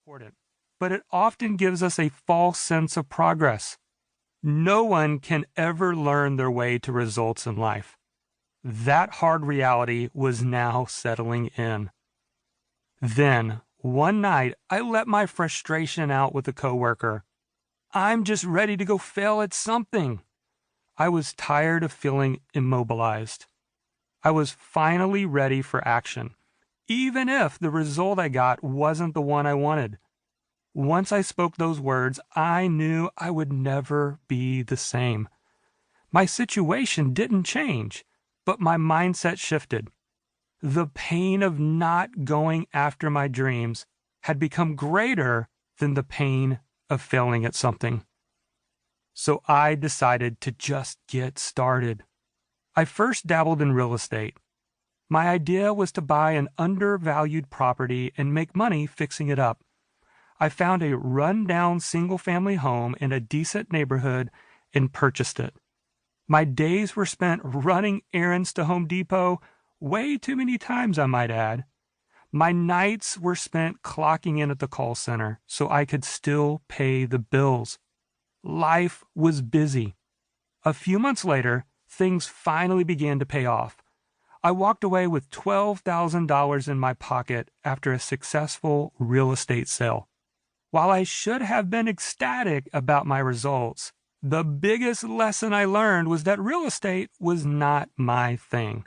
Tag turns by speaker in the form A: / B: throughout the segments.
A: important, but it often gives us a false sense of progress. No one can ever learn their way to results in life. That hard reality was now settling in. Then, one night, I let my frustration out with a coworker. I'm just ready to go fail at something. I was tired of feeling immobilized. I was finally ready for action, even if the result I got wasn't the one I wanted. Once I spoke those words, I knew I would never be the same. My situation didn't change, but my mindset shifted. The pain of not going after my dreams had become greater than the pain of failing at something. So I decided to just get started. I first dabbled in real estate. My idea was to buy an undervalued property and make money fixing it up. I found a run-down single-family home in a decent neighborhood and purchased it. My days were spent running errands to Home Depot, way too many times, I might add. My nights were spent clocking in at the call center so I could still pay the bills. Life was busy. A few months later, things finally began to pay off. I walked away with $12,000 in my pocket after a successful real estate sale. While I should have been ecstatic about my results, the biggest lesson I learned was that real estate was not my thing.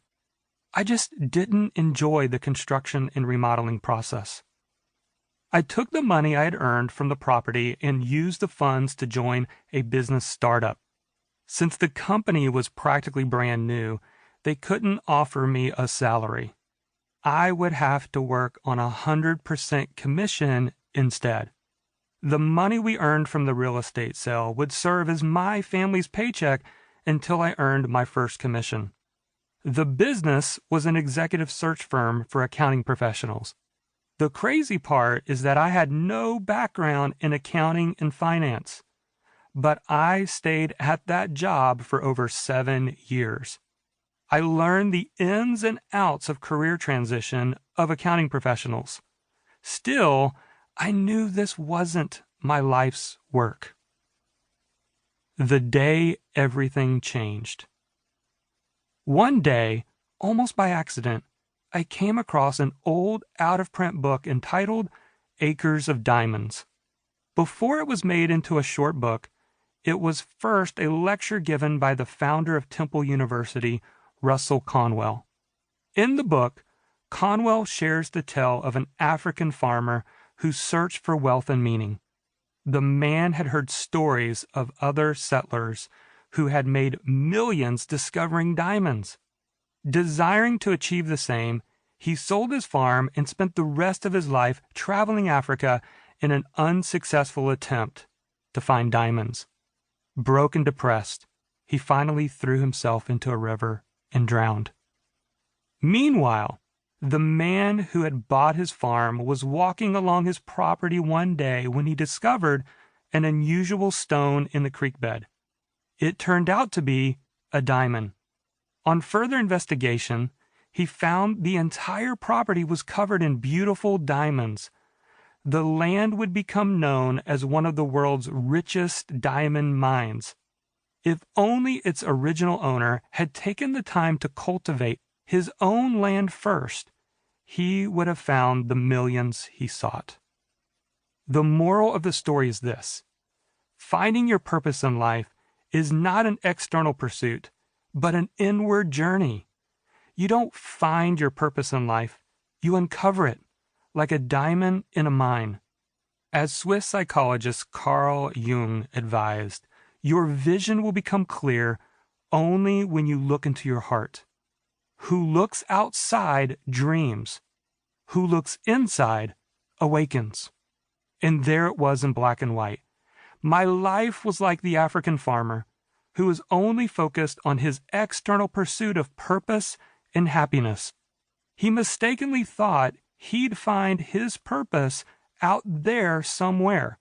A: I just didn't enjoy the construction and remodeling process. I took the money I had earned from the property and used the funds to join a business startup. Since the company was practically brand new, they couldn't offer me a salary. I would have to work on 100% commission instead. The money we earned from the real estate sale would serve as my family's paycheck until I earned my first commission. The business was an executive search firm for accounting professionals. The crazy part is that I had no background in accounting and finance, but I stayed at that job for over 7 years. I learned the ins and outs of career transition of accounting professionals. Still, I knew this wasn't my life's work. The day everything changed. One day, almost by accident, I came across an old out-of-print book entitled Acres of Diamonds. Before it was made into a short book, it was first a lecture given by the founder of Temple University, Russell Conwell. In the book, Conwell shares the tale of an African farmer who searched for wealth and meaning. The man had heard stories of other settlers who had made millions discovering diamonds. Desiring to achieve the same, he sold his farm and spent the rest of his life traveling Africa in an unsuccessful attempt to find diamonds. Broke and depressed, he finally threw himself into a river and drowned. Meanwhile, the man who had bought his farm was walking along his property one day when he discovered an unusual stone in the creek bed. It turned out to be a diamond. On further investigation, he found the entire property was covered in beautiful diamonds. The land would become known as one of the world's richest diamond mines. If only its original owner had taken the time to cultivate his own land first, he would have found the millions he sought. The moral of the story is this: finding your purpose in life is not an external pursuit, but an inward journey. You don't find your purpose in life, you uncover it, like a diamond in a mine. As Swiss psychologist Carl Jung advised, your vision will become clear only when you look into your heart. Who looks outside dreams. Who looks inside awakens. And there it was in black and white. My life was like the African farmer who was only focused on his external pursuit of purpose and happiness. He mistakenly thought he'd find his purpose out there somewhere.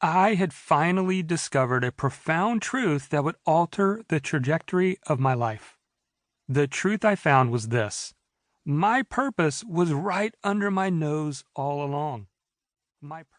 A: I had finally discovered a profound truth that would alter the trajectory of my life. The truth I found was this: my purpose was right under my nose all along. My purpose